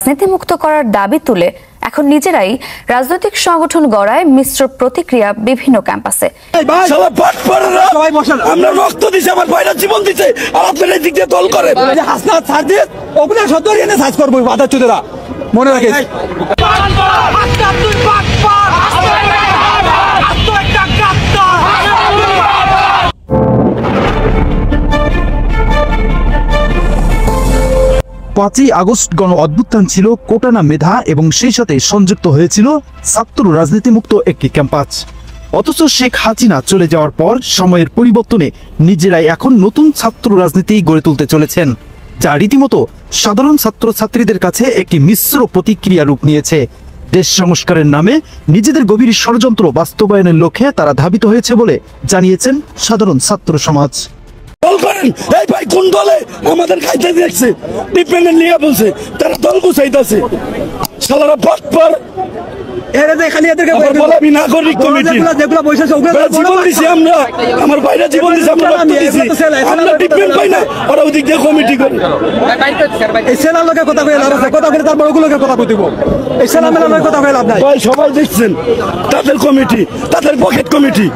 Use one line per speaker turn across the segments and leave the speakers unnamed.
রাজনীতিমুক্ত করার দাবি তুলে এখন নিজেরাই রাজনৈতিক সংগঠন গড়ায় মিশ্র প্রতিক্রিয়া বিভিন্ন ক্যাম্পাসে।
আমরা রক্ত দিছি, আমার ভাইরা জীবন দিছে, আর আপনারা এই দিক দিয়ে দল করে হাসনাত ছাড় দিয়ে ওগুলা সদর এনে সাজ করবো বাধা চোদেরা মনে রাখে।
5ই আগস্ট গণ অভ্যুত্থান ছিল কোটানা মেধা এবং সেই সাথে সংযুক্ত হয়েছিল ছাত্র রাজনীতিমুক্ত একটি ক্যাম্পাস। অথচ শেখ হাসিনা চলে যাওয়ার পর সময়ের পরিবর্তনে নিজেরাই এখন নতুন ছাত্র রাজনীতি গড়ে তুলতে চলেছেন, যা রীতিমতো সাধারণ ছাত্রছাত্রীদের কাছে একটি মিশ্র প্রতিক্রিয়া রূপ নিয়েছে। দেশ সংস্কারের নামে নিজেদের গভীর ষড়যন্ত্র বাস্তবায়নের লক্ষ্যে তারা ধাবিত হয়েছে বলে জানিয়েছেন সাধারণ ছাত্র সমাজ।
দল করেন, এই ভাই কোন দলে আমাদের খাইতে দেখছে ডিপেন্ডেন্ট নিয়ে বলছে তারা দল গুছাইতেছে শালারা বাটপার। এরা দেখালি এদেরকে বলাবি নাগরিক কমিটি যেগুলো বসেছে ওগুলো জীবন দিছি আমরা, আমার ভাইরা জীবন দিছি, আমরা রক্ত দিছি, আমরা ডিপেন্ড পাই না, ওরা ওদিক দিয়ে কমিটি করে এই সেনার লোকের কথা কইলা আছে, কথা কইলে তারপর ওগুলোকে কথা কই দিব, এই সেনা মেলার কথা কইলা নাই ভাই। সবাই দেখছেন তাদের কমিটি, তাদের পকেট কমিটি,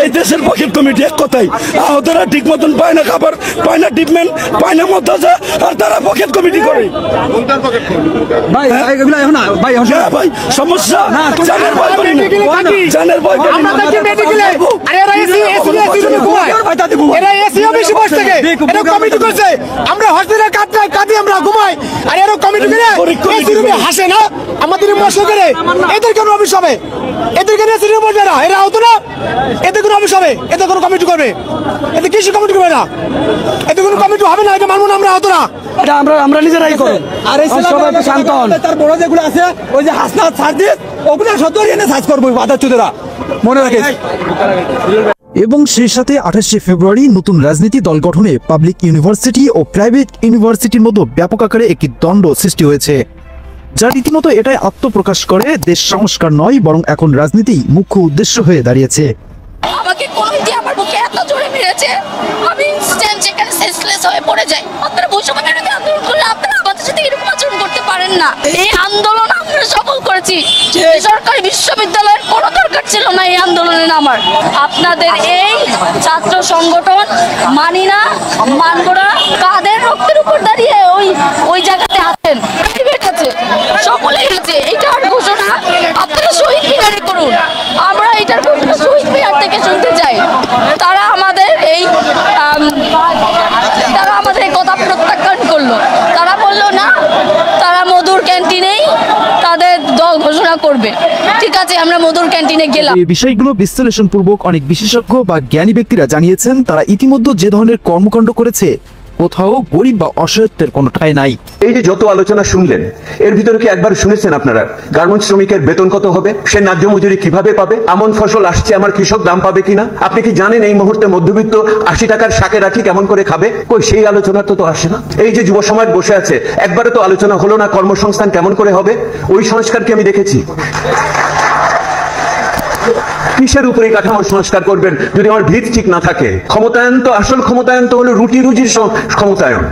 এই দেশের পকেট কমিটি এক কথাই আহতরা ঠিক মতন পায় না, খাবার পায় না, ট্রিটমেন্ট পায় না, মতাজা, আর তারা পকেট কমিটি করে ভাই। এগুলো এখন ভাই ভাই সমস্যা জানের ভয় করি না, জানের ভয় করি না।
আরে এরা এসি রুমে ঘুমায়, এরা এসি অফিসে বসে থাকে, এরা কমিটি করছে, আমরা হসপিটালে কাটি আমরা ঘুমাই, আর এরা কমিটি করে এসি রুমে হাসে না আমাদের মশলা করে। এদের কেন অফিস হবে? এদের কেন এসি রুমে বসবে না? এরা হতো না, এদের কোনো অফিস হবে? এদের কোনো কমিটি করবে? এদের কিছু কমিটি করবে না, এদের কোনো কমিটি হবে না, এটা মানবো না আমরা, হতো না, এটা আমরা নিজেরাই করব। আর এই সবাই তো শান্ত হন, তার বড় যেগুলো আছে ওই যে হাসনাত ছাড় দিয়ে ওগুলো সদর এনে সাজ করবো বাধা চোদেরা মনে রাখে।
এবং সেই সাথে 28শে ফেব্রুয়ারি নতুন রাজনীতি দল গঠনে পাবলিক ইউনিভার্সিটি ও প্রাইভেট ইউনিভার্সিটির মধ্যে ব্যাপক আকারে একটি দ্বন্দ্ব সৃষ্টি হয়েছে, যা রীতিমতো এটাই আত্মপ্রকাশ করে দেশ সংস্কার নয় বরং এখন রাজনীতি মুখ্য উদ্দেশ্য হয়ে দাঁড়িয়েছে।
আমাকে কমিটি আমার বুকে এত জোরে মেরেছে, আমি ইনস্ট্যান্ট যেখানে সেন্সলেস হয়ে পড়ে যাই। আপনারা বৈষম্য বিরোধী আন্দোলন করলে আপনারা আমাদের সাথে এরকম আচরণ করতে পারেন না। এই আন্দোলন আমরা সফল করেছি, সরকারি বিশ্ববিদ্যালয়ের কোনো দরকার ছিল না এই আন্দোলনে নামার। আপনাদের এই ছাত্র সংগঠন মানি না, মানব না, কাদের রক্তের উপর দাঁড়িয়ে ওই জায়গাতে আছেন, প্রাইভেট আছে, সকলেই আছে। এইটার ঘোষণা আপনারা শহীদ মিনারে করুন, আমরা এটার ঘোষণা শহীদ মিনার থেকে শুনতে চাই। তারা আমাদের এই কথা প্রত্যাখ্যান করলো, তারা বললো না তারা মধুর ক্যান্টিনেই তাদের দল ঘোষণা করবে। ঠিক আছে, আমরা মধুর ক্যান্টিনে গেলাম।
এই বিষয়গুলো বিশ্লেষণপূর্বক অনেক বিশেষজ্ঞ বা জ্ঞানী ব্যক্তিরা জানিয়েছেন তারা ইতিমধ্যে যে ধরনের কর্মকাণ্ড করেছে কোথাও গরিব বা অসহায়ত্বের কোনো ঠাঁই নাই।
এই যে যত আলোচনা শুনলেন এর ভিতরে কি একবার শুনেছেন আপনারা গার্মেন্টস শ্রমিকের বেতন কত হবে, সে ন্যায্য মজুরি কিভাবে পাবে, আমন ফসল আসছে আমার কৃষক দাম পাবে কিনা? আপনি কি জানেন এই মুহূর্তে মধ্যবিত্ত 80 টাকার শাকে রাখি কেমন করে খাবে? কই সেই আলোচনা তো আসে না। এই যে যুব সমাজ বসে আছে একবারে তো আলোচনা হলো না কর্মসংস্থান কেমন করে হবে, ওই সংস্কার কি আমি দেখেছি? কিসের উপরে কাঠামোর সংস্কার করবেন যদি আমার ভিত ঠিক না থাকে? ক্ষমতায়ন তো আসল ক্ষমতায়ন তো হলো রুটি রুজির ক্ষমতায়ন।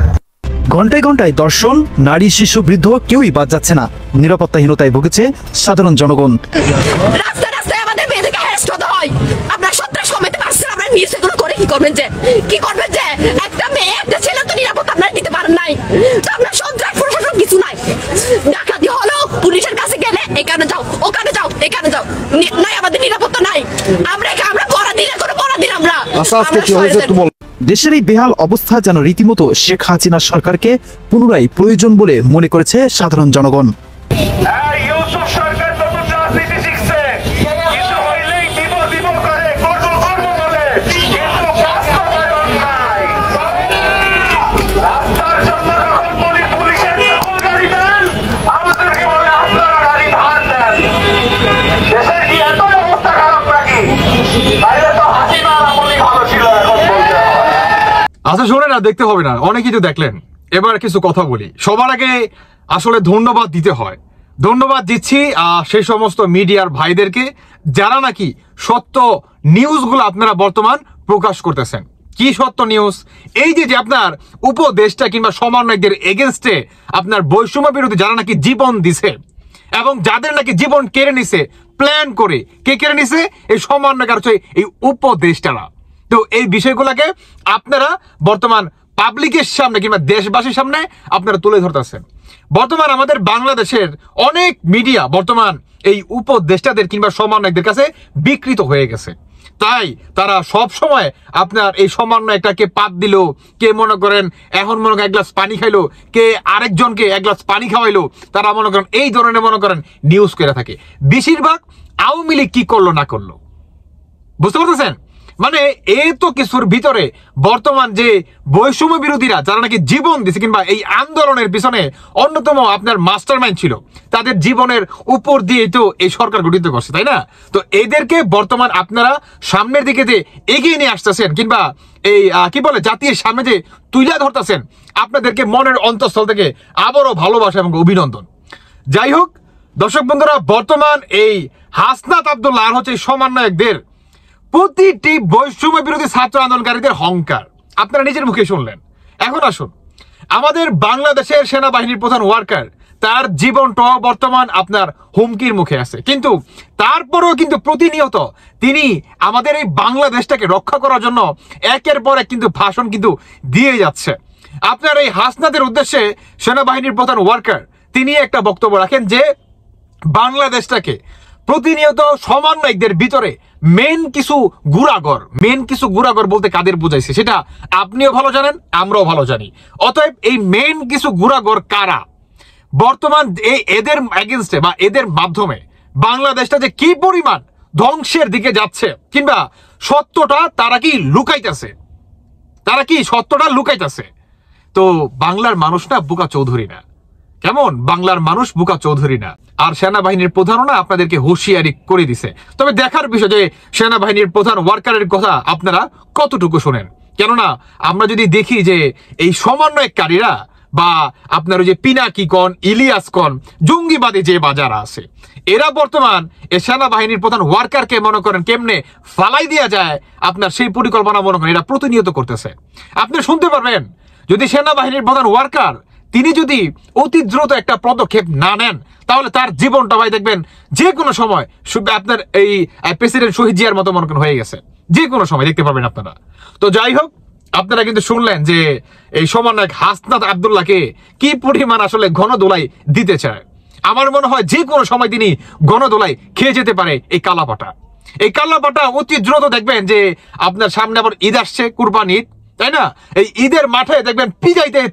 ঘন্টায় ঘন্টায় দর্শন, নারী শিশু বৃদ্ধ কেউই বাদ যাচ্ছে না, নিরাপত্তাহীনতায় ভুগেছে সাধারণ জনগণ।
রাস্তায় রাস্তায় আমাদের মেয়েদেরকে হ্যারাস্ট হতে হয়, আপনারা সন্ত্রাস কমাতে পারছেন, আপনারা নিউজগুলো করে কি করবেন যে একটা মেয়ে একটা ছেলে তো নিরাপত্তা আপনারা দিতে পারেন নাই, তো আপনার সন্ত্রাস প্রশাসন কিছু নাই। ডাকাতি হলো পুলিশের কাছে গেলে এখানে যাও, ওখানে যাও, এখানে যাও, নাই আমাদের নিরাপত্তা নাই। আমরা পরাধীন করে পরাধীন আমরা।
দেশের এই বেহাল অবস্থা যেন রীতিমতো শেখ হাসিনা সরকারকে পুনরায় প্রয়োজন বলে মনে করেছে সাধারণ জনগণ।
আচ্ছা শোনেন, না দেখতে হবে না, অনেক কিছু দেখলেন, এবার কিছু কথা বলি। সবার আগে আসলে ধন্যবাদ দিতে হয়, ধন্যবাদ দিচ্ছি সেই সমস্ত মিডিয়ার ভাইদেরকে যারা নাকি সত্য নিউজগুলো আপনারা বর্তমান প্রকাশ করতেছেন। কি সত্য নিউজ? এই যে আপনার উপদেষ্টা কিংবা সমন্বয়কদের এগেনস্টে আপনার বৈষম্য বিরোধী যারা নাকি জীবন দিছে এবং যাদের নাকি জীবন কেড়ে নিছে প্ল্যান করে, কে কেড়ে নিছে? এই সমন্বয়ক আর হচ্ছে এই উপদেষ্টারা। তো এই বিষয়গুলোকে আপনারা বর্তমান পাবলিকের সামনে কিংবা দেশবাসীর সামনে আপনারা তুলে ধরতেছেন। বর্তমান আমাদের বাংলাদেশের অনেক মিডিয়া বর্তমান এই উপদেষ্টাদের কিংবা সমন্বয়কদের কাছে বিকৃত হয়ে গেছে। তাই তারা সব সময় আপনার এই সমন্বয়কটাকে পাত দিল, কে মনে করেন এখন মনে করেন এক গ্লাস পানি খাইলো, কে আরেকজনকে এক গ্লাস পানি খাওয়াইলো, তারা মনে করেন এই ধরনের মনে করেন নিউজ করে থাকে। বেশিরভাগ আওয়ামী লীগ কি করলো না করলো, বুঝতে পারতেছেন? মানে এই তো কিছুর ভিতরে বর্তমান যে বৈষম্য বিরোধীরা যারা নাকি জীবন দিছে কিংবা এই আন্দোলনের পিছনে অন্যতম আপনার মাস্টার মাইন্ড ছিল, তাদের জীবনের উপর দিয়ে তো এই সরকার গঠিত করছে, তাই না? তো এদেরকে বর্তমান আপনারা সামনের দিকে যে এগিয়ে নিয়ে আসতেছেন কিংবা এই কি বলে জাতির সামনে যে তুলে ধরতেছেন, আপনাদেরকে মনের অন্তঃস্থল থেকে আবারও ভালোবাসা এবং অভিনন্দন। যাই হোক দর্শক বন্ধুরা, বর্তমান এই হাসনাত আব্দুল্লাহ আর হচ্ছে সমন্বয়কদের প্রতিটি বৈষম্য বিরোধী ছাত্র আন্দোলনকারীদের হংকার আপনারা নিজের মুখে শুনলেন। এখন আসুন, আমাদের বাংলাদেশের সেনাবাহিনীর প্রধান ওয়ার্কার, তার জীবনটা বর্তমান আপনার হুমকির মুখে আছে, কিন্তু তারপরেও কিন্তু প্রতিনিয়ত তিনি আমাদের এই বাংলাদেশটাকে রক্ষা করার জন্য একের পর এক কিন্তু ভাষণ কিন্তু দিয়ে যাচ্ছে। আপনার এই হাসনাদের উদ্দেশ্যে সেনাবাহিনীর প্রধান ওয়ার্কার তিনি একটা বক্তব্য রাখেন যে বাংলাদেশটাকে প্রতিনিয়ত সমন্বয়কদের ভিতরে মেন কিছু গুড়াগর বলতে কাদের বুঝাইছে সেটা আপনিও ভালো জানেন, আমরাও ভালো জানি। অতএব এই মেন কিছু গুড়াগর কারা, বর্তমান এই এদের এগেনস্টে বা এদের মাধ্যমে বাংলাদেশটা যে কি পরিমাণ ধ্বংসের দিকে যাচ্ছে কিংবা সত্যটা তারা কি লুকাইতেছে, তো বাংলার মানুষ না বুকা চৌধুরী না, কেমন বাংলার মানুষ বুকা চৌধুরী না। আর সেনাবাহিনীর প্রধানও না আপনাদেরকে হুঁশিয়ারি করে দিছে। তবে দেখার বিষয় যে সেনাবাহিনীর প্রধান ওয়ার্কারের কথা আপনারা কতটুকু শোনেন। কেননা আমরা যদি দেখি যে এই সমন্বয়কারীরা বা আপনার ওই যে পিনাকি কন, ইলিয়াস কন, জঙ্গিবাদী যে বাজারা আছে, এরা বর্তমান এই সেনাবাহিনীর প্রধান ওয়ার্কারকে মনে করেন কেমনে ফালাই দেওয়া যায় আপনার সেই পরিকল্পনা মনে করেন এরা প্রতিনিয়ত করতেছে। আপনি শুনতে পারবেন যদি সেনাবাহিনীর প্রধান ওয়ার্কার তিনি যদি অতি দ্রুত একটা পদক্ষেপ না নেন, তাহলে তার জীবনটা ভাই দেখবেন যে কোনো সময় আপনার এই প্রেসিডেন্ট শহীদ জিয়ার মতো মনে করেন হয়ে গেছে, যে কোনো সময় দেখতে পারবেন আপনারা। তো যাই হোক, আপনারা কিন্তু শুনলেন যে এই সমন্বয়ক হাসনাত আব্দুল্লাহকে কি পরিমাণ আসলে গণদোলাই দিতে চায়। আমার মনে হয় যে কোনো সময় তিনি গণদোলাই খেয়ে যেতে পারে এই কালাপাটা অতি দ্রুত দেখবেন যে আপনার সামনে আবার ঈদ আসছে, কুরবানি ঈদ, তাই না? এই ঈদের মাঠে দেখবেন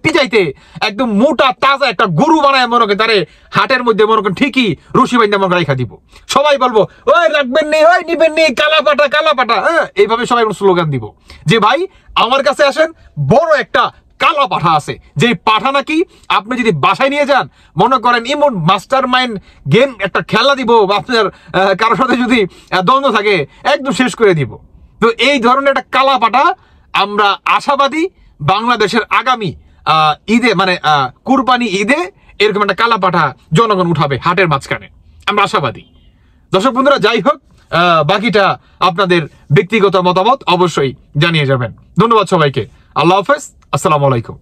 পিজাইতে একদম মোটা তাজা একটা গরু বানায় মনে করেন তারে হাটের মধ্যে মনে করেন ঠিকই রশি বাইন্দা মনে রেখা দিব। সবাই বলবো ওই রাখবেন নি, ওই নিবেন নি, কালাপাটা, হ্যাঁ এইভাবে সবাই স্লোগান দিব যে ভাই আমার কাছে আসেন, বড় একটা কালা পাঠা আছে, যে পাঠা নাকি আপনি যদি বাসায় নিয়ে যান মনে করেন এমন মাস্টার মাইন্ড গেম একটা খেলা দিব, আপনার কারোর সাথে যদি দ্বন্দ্ব থাকে একদম শেষ করে দিব। তো এই ধরনের একটা কালা পাঠা আমরা আশাবাদী বাংলাদেশের আগামী ঈদে মানে কুরবানি ঈদে এরকম একটা কালা পাঠা জনগণ উঠাবে হাটের মাঝখানে, আমরা আশাবাদী। দর্শক বন্ধুরা, যাই হোক বাকিটা আপনাদের ব্যক্তিগত মতামত অবশ্যই জানিয়ে যাবেন। ধন্যবাদ সবাইকে, আল্লাহ হাফেজ, আসসালামু আলাইকুম।